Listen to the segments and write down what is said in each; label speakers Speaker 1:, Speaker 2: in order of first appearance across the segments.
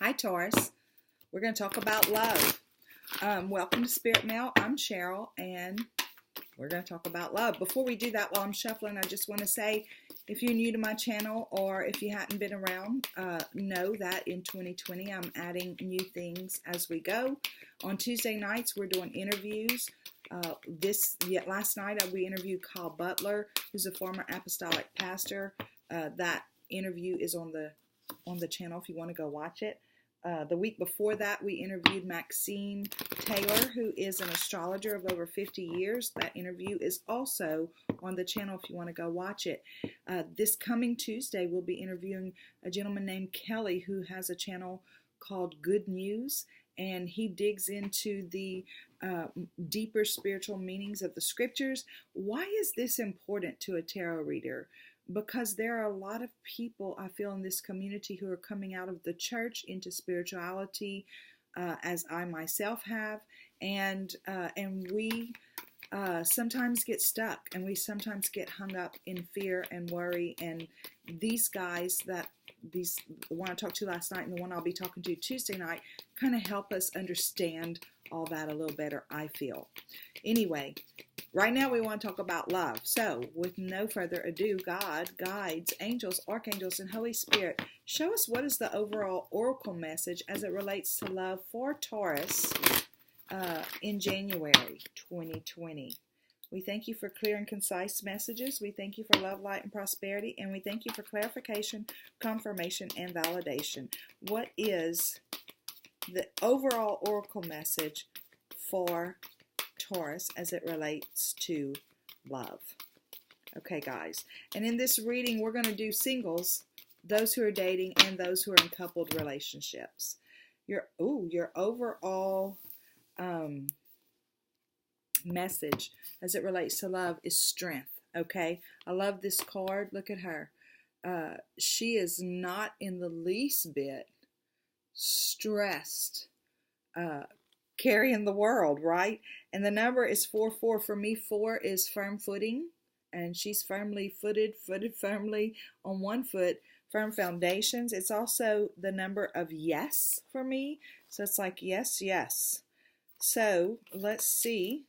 Speaker 1: Hi, Taurus. We're going to talk about love. Welcome to Spirit Mail. I'm Cheryl, and we're going to talk about love. Before we do that, while I'm shuffling, I just want to say, if you're new to my channel or if you hadn't been around, know that in 2020, I'm adding new things as we go. On Tuesday nights, we're doing interviews. Last night, we interviewed Kyle Butler, who's a former apostolic pastor. That interview is on the channel if you want to go watch it. The week before that, we interviewed Maxine Taylor, who is an astrologer of over 50 years. That interview is also on the channel if you want to go watch it. This coming Tuesday, we'll be interviewing a gentleman named Kelly, who has a channel called Good News, and he digs into the deeper spiritual meanings of the scriptures. Why is this important to a tarot reader? Because there are a lot of people, I feel, in this community who are coming out of the church into spirituality, as I myself have, and we sometimes get stuck, and we sometimes get hung up in fear and worry. And these guys, the one I talked to last night and the one I'll be talking to Tuesday night, kind of help us understand all that a little better, I feel. Anyway, right now we want to talk about love. So, with no further ado, God, guides, angels, archangels, and Holy Spirit, show us what is the overall oracle message as it relates to love for Taurus in January 2020. We thank you for clear and concise messages. We thank you for love, light, and prosperity. And we thank you for clarification, confirmation, and validation. What is the overall oracle message for Taurus as it relates to love? Okay, guys. And in this reading, we're going to do singles, those who are dating, and those who are in coupled relationships. Your overall message as it relates to love is strength. Okay, I love this card. Look at her. She is not in the least bit stressed, carrying the world, right? And the number is 4-4. For me, 4 is firm footing, and she's footed firmly on one foot, firm foundations. It's also the number of yes for me. So it's like yes, yes. So let's see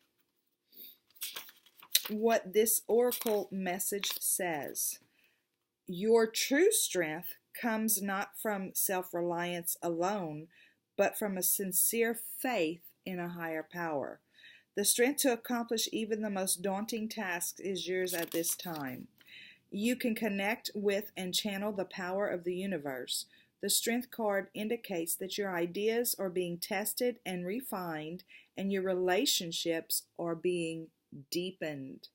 Speaker 1: what this oracle message says. Your true strength comes not from self-reliance alone, but from a sincere faith in a higher power. The strength to accomplish even the most daunting tasks is yours at this time. You can connect with and channel the power of the universe. The strength card indicates that your ideas are being tested and refined, and your relationships are being deepened.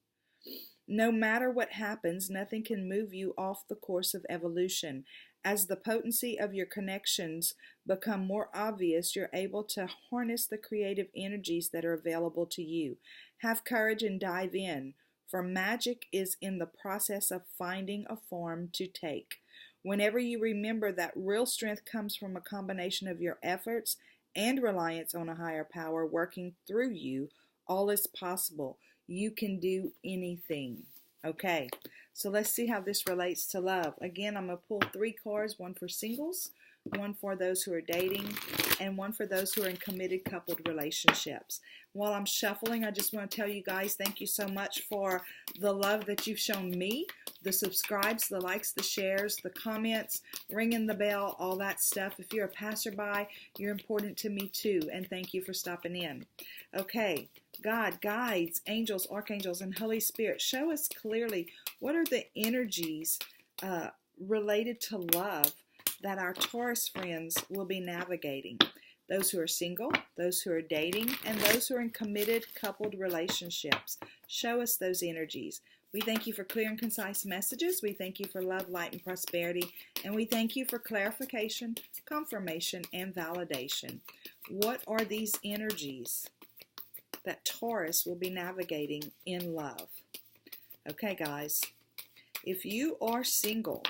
Speaker 1: No matter what happens, nothing can move you off the course of evolution. As the potency of your connections become more obvious, you're able to harness the creative energies that are available to you. Have courage and dive in, for magic is in the process of finding a form to take. Whenever you remember that real strength comes from a combination of your efforts and reliance on a higher power working through you, all is possible. You can do anything. Okay, so let's see how this relates to love. Again, I'm going to pull 3 cards, one for singles, one for those who are dating, and one for those who are in committed coupled relationships. While I'm shuffling, I just want to tell you guys thank you so much for the love that you've shown me, the subscribes, the likes, the shares, the comments, ringing the bell, all that stuff. If you're a passerby, you're important to me too, and thank you for stopping in. Okay, God, guides, angels, archangels, and Holy Spirit, show us clearly what are the energies related to love that our Taurus friends will be navigating. Those who are single, those who are dating, and those who are in committed coupled relationships. Show us those energies. We thank you for clear and concise messages. We thank you for love, light, and prosperity. And we thank you for clarification, confirmation, and validation. What are these energies that Taurus will be navigating in love? Okay, guys. If you are single,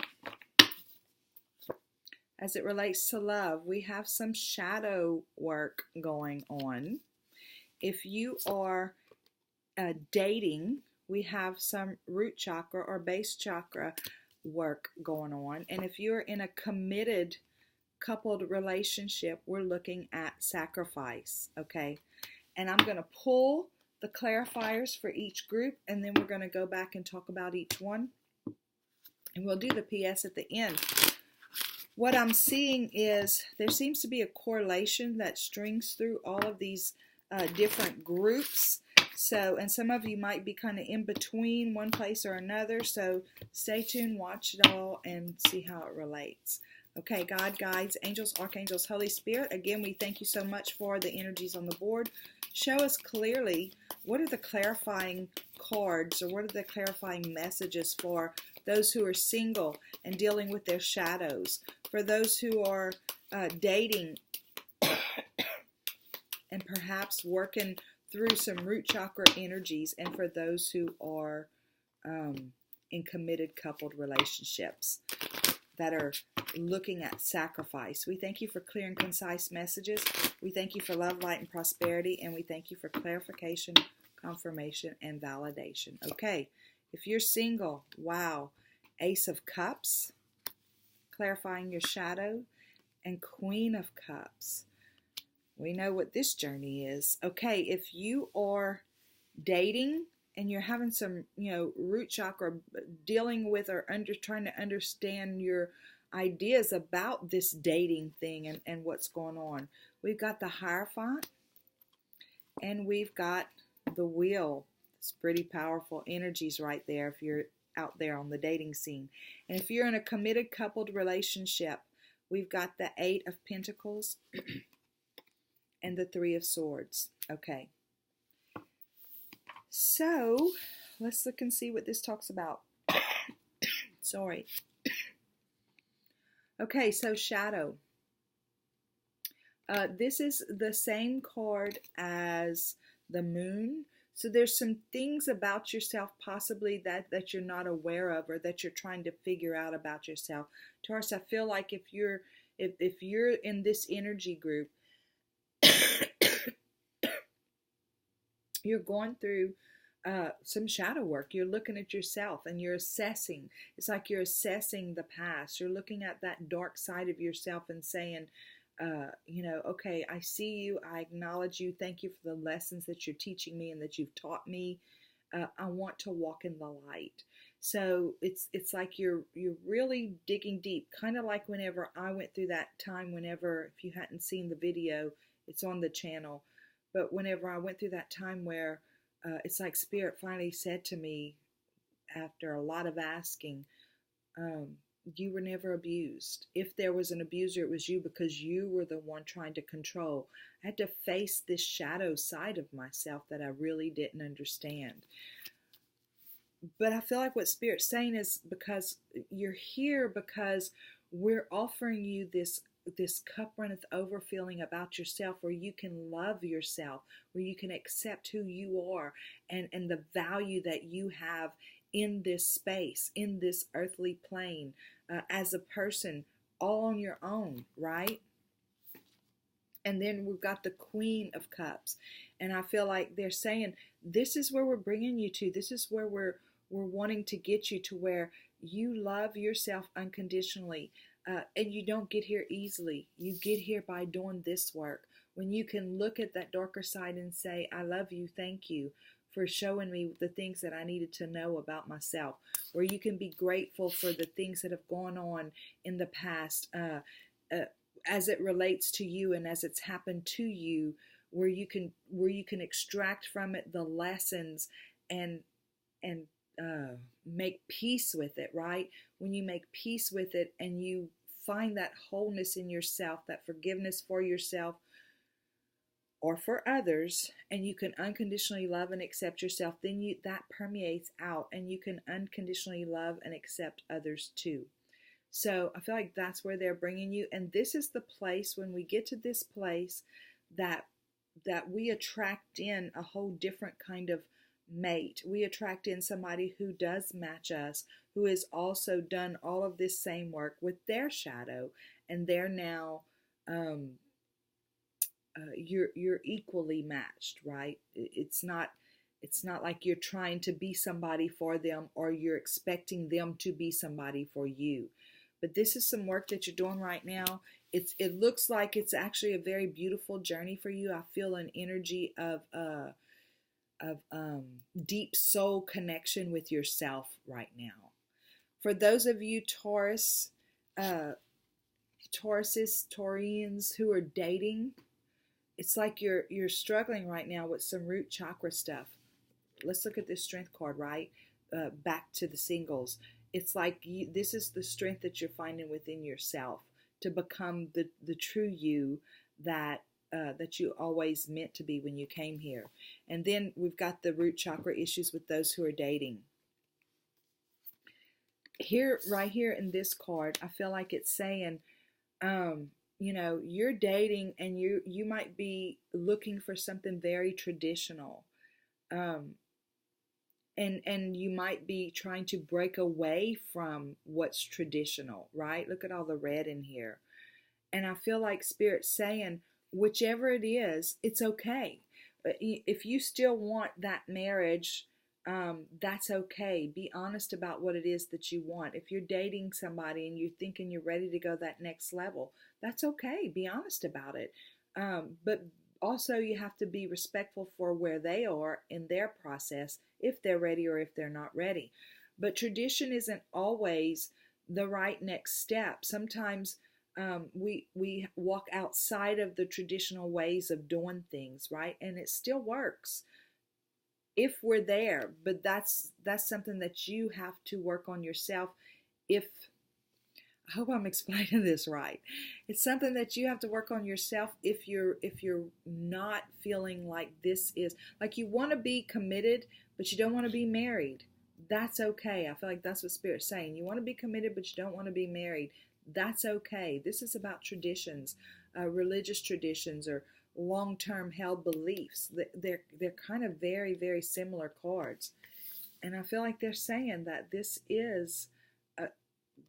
Speaker 1: as it relates to love, we have some shadow work going on. If you are dating, we have some root chakra or base chakra work going on. And if you're in a committed coupled relationship, we're looking at sacrifice, okay? And I'm going to pull the clarifiers for each group, and then we're going to go back and talk about each one. And we'll do the PS at the end. What I'm seeing is there seems to be a correlation that strings through all of these different groups. So, and some of you might be kind of in between one place or another. So stay tuned, watch it all, and see how it relates. Okay, God, guides, angels, archangels, Holy Spirit. Again, we thank you so much for the energies on the board. Show us clearly what are the clarifying cards, or what are the clarifying messages for those who are single and dealing with their shadows, for those who are dating and perhaps working through some root chakra energies, and for those who are in committed coupled relationships that are looking at sacrifice. We thank you for clear and concise messages. We thank you for love, light, and prosperity, and we thank you for clarification, confirmation, and validation. Okay, if you're single, wow, Ace of Cups, clarifying your shadow, and Queen of Cups. We know what this journey is. Okay, if you are dating and you're having some, root chakra, dealing with or trying to understand your ideas about this dating thing and what's going on, we've got the Hierophant and we've got the Wheel. It's pretty powerful energies right there if you're out there on the dating scene. And if you're in a committed coupled relationship, we've got the Eight of Pentacles and the Three of Swords. Okay. So let's look and see what this talks about. Sorry. Okay, so shadow. This is the same card as the Moon. So there's some things about yourself possibly that you're not aware of, or that you're trying to figure out about yourself. Taurus, I feel like if you're in this energy group, you're going through some shadow work. You're looking at yourself and you're assessing. It's like you're assessing the past. You're looking at that dark side of yourself and saying, okay, I see you. I acknowledge you. Thank you for the lessons that you're teaching me and that you've taught me. I want to walk in the light. So it's like you're really digging deep, kind of like whenever I went through that time. Whenever, if you hadn't seen the video, it's on the channel. But whenever I went through that time where it's like Spirit finally said to me, after a lot of asking, you were never abused. If there was an abuser, it was you, because you were the one trying to control. I had to face this shadow side of myself that I really didn't understand. But I feel like what Spirit's saying is, because you're here, because we're offering you this cup runneth over feeling about yourself, where you can love yourself, where you can accept who you are and the value that you have in this space, in this earthly plane, as a person, all on your own, right? And then we've got the Queen of Cups. And I feel like they're saying, this is where we're bringing you to. This is where we're wanting to get you to, where you love yourself unconditionally. And you don't get here easily. You get here by doing this work. When you can look at that darker side and say, I love you, thank you for showing me the things that I needed to know about myself. Where you can be grateful for the things that have gone on in the past as it relates to you and as it's happened to you, where you can extract from it the lessons and make peace with it, right? When you make peace with it and you find that wholeness in yourself, that forgiveness for yourself or for others, and you can unconditionally love and accept yourself, then that permeates out, and you can unconditionally love and accept others too. So I feel like that's where they're bringing you. And this is the place, when we get to this place, that we attract in a whole different kind of mate. We attract in somebody who does match us, who has also done all of this same work with their shadow, and they're now you're equally matched, right? It's not like you're trying to be somebody for them, or you're expecting them to be somebody for you. But this is some work that you're doing right now. it looks like it's actually a very beautiful journey for you. I feel an energy of deep soul connection with yourself right now. For those of you Taurus, Taurians who are dating, it's like you're struggling right now with some root chakra stuff. Let's look at this strength card, right? Back to the singles. It's like this is the strength that you're finding within yourself to become the true you that you always meant to be when you came here. And then we've got the root chakra issues with those who are dating. Here, right here in this card, I feel like it's saying, you're dating and you might be looking for something very traditional. And you might be trying to break away from what's traditional, right? Look at all the red in here. And I feel like Spirit's saying, whichever it is, it's okay. If you still want that marriage, that's okay. Be honest about what it is that you want. If you're dating somebody and you're thinking you're ready to go that next level, that's okay. Be honest about it. But also you have to be respectful for where they are in their process, if they're ready or if they're not ready. But tradition isn't always the right next step. Sometimes we walk outside of the traditional ways of doing things, right? And it still works if we're there, but that's something that you have to work on yourself. I hope I'm explaining this right. It's something that you have to work on yourself if you're not feeling like this is, like you want to be committed, but you don't want to be married. That's okay. I feel like that's what Spirit's saying. You want to be committed, but you don't want to be married. That's okay. This is about traditions, religious traditions, or long-term held beliefs. They're kind of very, very similar cards. And I feel like they're saying that this is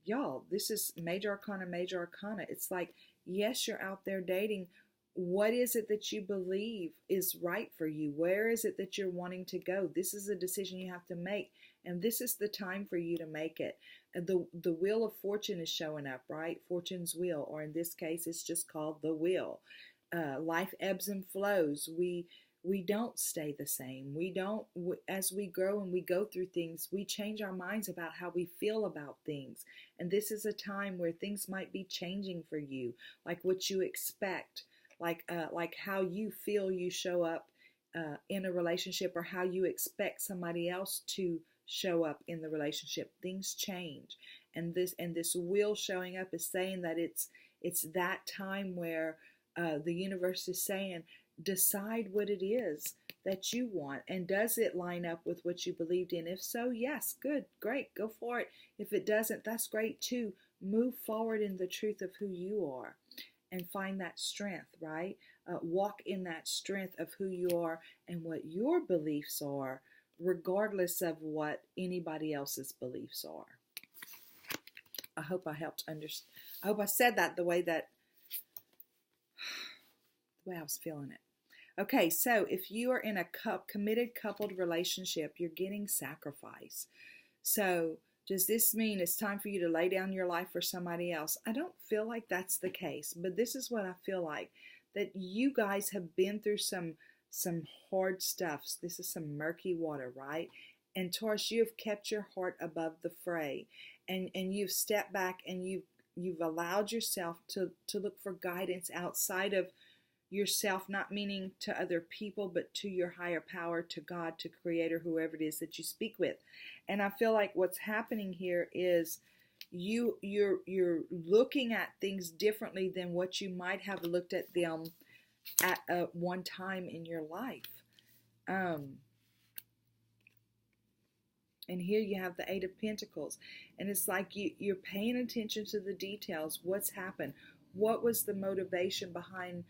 Speaker 1: y'all, this is major arcana. It's like, yes, you're out there dating. What is it that you believe is right for you? Where is it that you're wanting to go? This is a decision you have to make, and this is the time for you to make it. And the wheel of fortune is showing up, right? Fortune's wheel, or in this case, it's just called the wheel. Life ebbs and flows. We don't stay the same. As we grow and we go through things, we change our minds about how we feel about things. And this is a time where things might be changing for you, like what you expect, like how you feel you show up in a relationship, or how you expect somebody else to show up in the relationship. Things change. And this wheel showing up is saying that it's that time where the universe is saying, decide what it is that you want, and does it line up with what you believed in? If so, yes, good, great, go for it. If it doesn't, that's great too. Move forward in the truth of who you are and find that strength, right? Walk in that strength of who you are and what your beliefs are, regardless of what anybody else's beliefs are. I hope I helped understand. I hope I said that the way I was feeling it. Okay, so if you are in a committed coupled relationship, you're getting sacrifice. So does this mean it's time for you to lay down your life for somebody else? I don't feel like that's the case, but this is what I feel like, that you guys have been through some hard stuff. This is some murky water, right? And Taurus, you have kept your heart above the fray, and you've stepped back and you've allowed yourself to look for guidance outside of yourself, not meaning to other people, but to your higher power, to God, to Creator, whoever it is that you speak with. And I feel like what's happening here is you're looking at things differently than what you might have looked at them at one time in your life. And here you have the Eight of Pentacles, and it's like you're paying attention to the details. What's happened? What was the motivation behind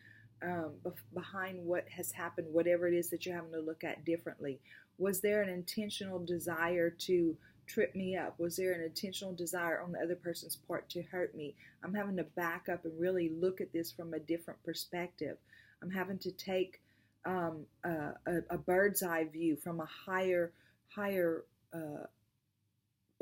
Speaker 1: what has happened, whatever it is that you're having to look at differently? Was there an intentional desire to trip me up? Was there an intentional desire on the other person's part to hurt me? I'm having to back up and really look at this from a different perspective. I'm having to take a bird's eye view from a higher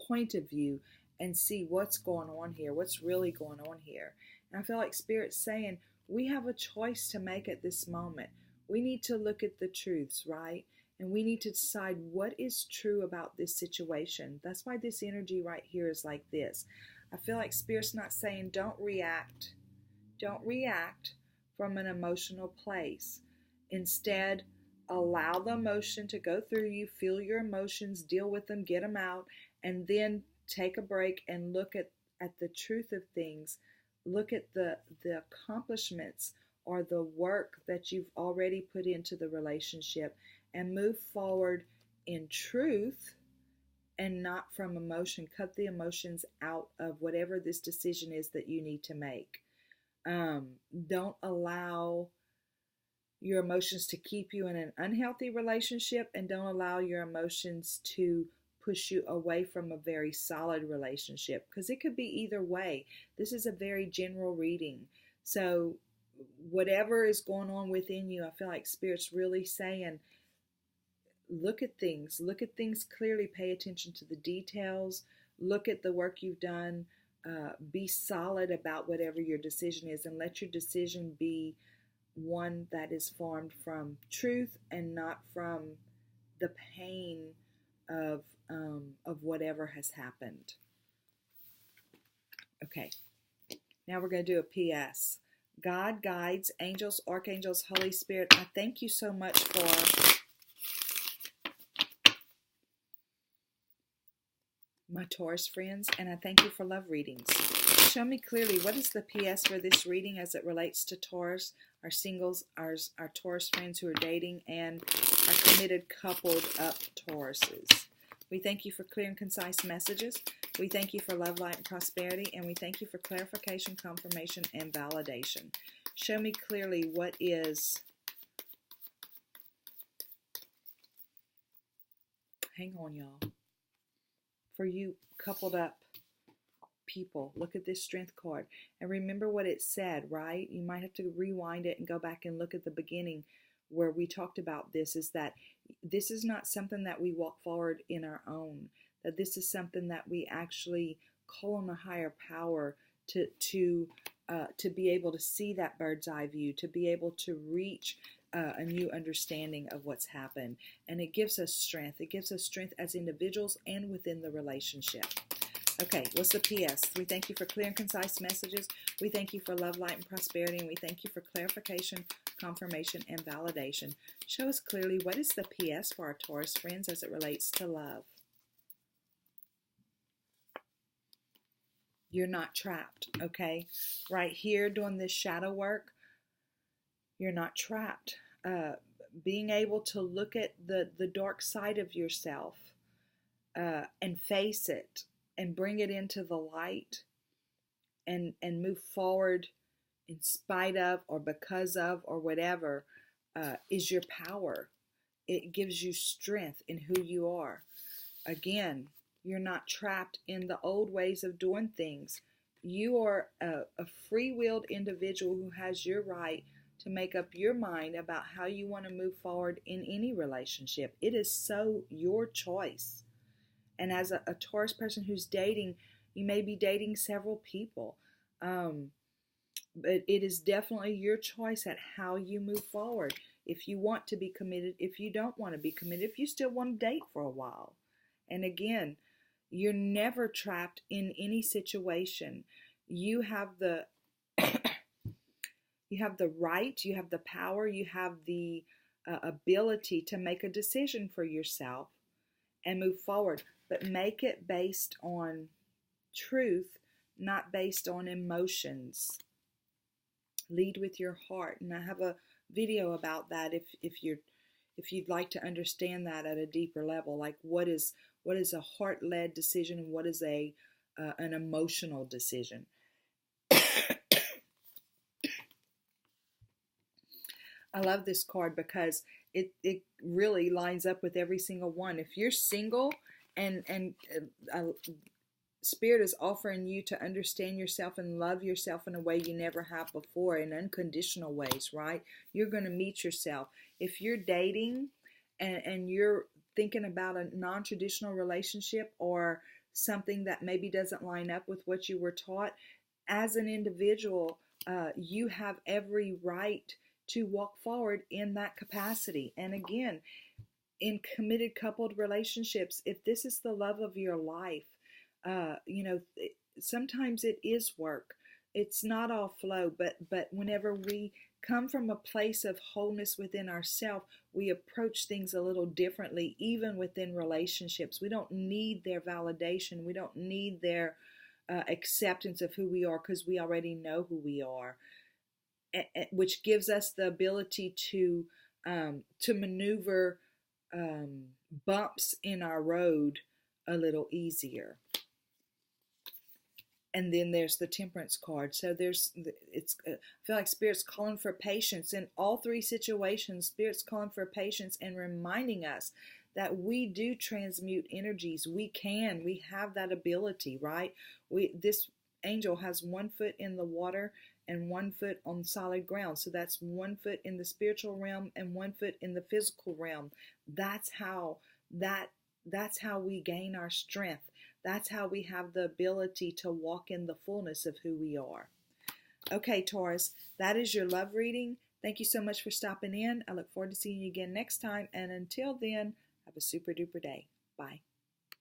Speaker 1: point of view and see what's going on here, what's really going on here. And I feel like Spirit's saying we have a choice to make at this moment. We need to look at the truths, right? And we need to decide what is true about this situation. That's why this energy right here is like this. I feel like Spirit's not saying don't react. Don't react from an emotional place. Instead, allow the emotion to go through you, feel your emotions, deal with them, get them out, and then take a break and look at the truth of things. Look at the accomplishments or the work that you've already put into the relationship and move forward in truth and not from emotion. Cut the emotions out of whatever this decision is that you need to make. Don't allow your emotions to keep you in an unhealthy relationship, and don't allow your emotions to push you away from a very solid relationship, because it could be either way. This is a very general reading. So whatever is going on within you, I feel like Spirit's really saying, look at things clearly, pay attention to the details, look at the work you've done, be solid about whatever your decision is, and let your decision be one that is formed from truth and not from the pain of whatever has happened. Okay, now we're going to do a PS. God, guides, angels, archangels, Holy Spirit, I thank you so much for my Taurus friends, and I thank you for love readings. Show me clearly, what is the PS for this reading as it relates to Taurus, our singles, our Taurus friends who are dating, and our committed coupled up Tauruses. We thank you for clear and concise messages. We thank you for love, light, and prosperity, and we thank you for clarification, confirmation, and validation. Show me clearly what is... Hang on, y'all. For you coupled up people, look at this strength card and remember what it said, right? You might have to rewind it and go back and look at the beginning where we talked about this, is that this is not something that we walk forward in our own, that this is something that we actually call on a higher power to be able to see that bird's eye view, to be able to reach a new understanding of what's happened. And it gives us strength. It gives us strength as individuals and within the relationship. Okay, what's the PS? We thank you for clear and concise messages. We thank you for love, light, and prosperity. And we thank you for clarification, confirmation, and validation. Show us clearly, what is the PS for our Taurus friends as it relates to love? You're not trapped, okay? Right here doing this shadow work, you're not trapped. Being able to look at the dark side of yourself and face it and bring it into the light and move forward in spite of or because of or whatever is your power. It gives you strength in who you are. Again, you're not trapped in the old ways of doing things. You are a free-willed individual who has your right to make up your mind about how you want to move forward in any relationship. It is so your choice. And as a Taurus person who's dating, you may be dating several people. But it is definitely your choice at how you move forward. If you want to be committed, if you don't want to be committed, if you still want to date for a while. And again, you're never trapped in any situation. You have the you have the right, you have the power, you have the ability to make a decision for yourself and move forward. But make it based on truth, not based on emotions. Lead with your heart. And I have a video about that if you'd like to understand that at a deeper level, like what is a heart-led decision and what is an emotional decision. I love this card because it really lines up with every single one. If you're single and Spirit is offering you to understand yourself and love yourself in a way you never have before, in unconditional ways, right? You're going to meet yourself. If you're dating and you're thinking about a non-traditional relationship or something that maybe doesn't line up with what you were taught, as an individual, you have every right to walk forward in that capacity. And again, in committed coupled relationships, if this is the love of your life, sometimes it is work. It's not all flow, but whenever we come from a place of wholeness within ourselves, we approach things a little differently, even within relationships. We don't need their validation. We don't need their acceptance of who we are, because we already know who we are, which gives us the ability to maneuver bumps in our road a little easier. And then there's the Temperance card. So I feel like Spirit's calling for patience in all three situations. Spirit's calling for patience and reminding us that we do transmute energies. We have that ability, right? This angel has 1 foot in the water and 1 foot on solid ground. So that's 1 foot in the spiritual realm and 1 foot in the physical realm. That's how we gain our strength. That's how we have the ability to walk in the fullness of who we are. Okay, Taurus, that is your love reading. Thank you so much for stopping in. I look forward to seeing you again next time. And until then, have a super duper day. Bye.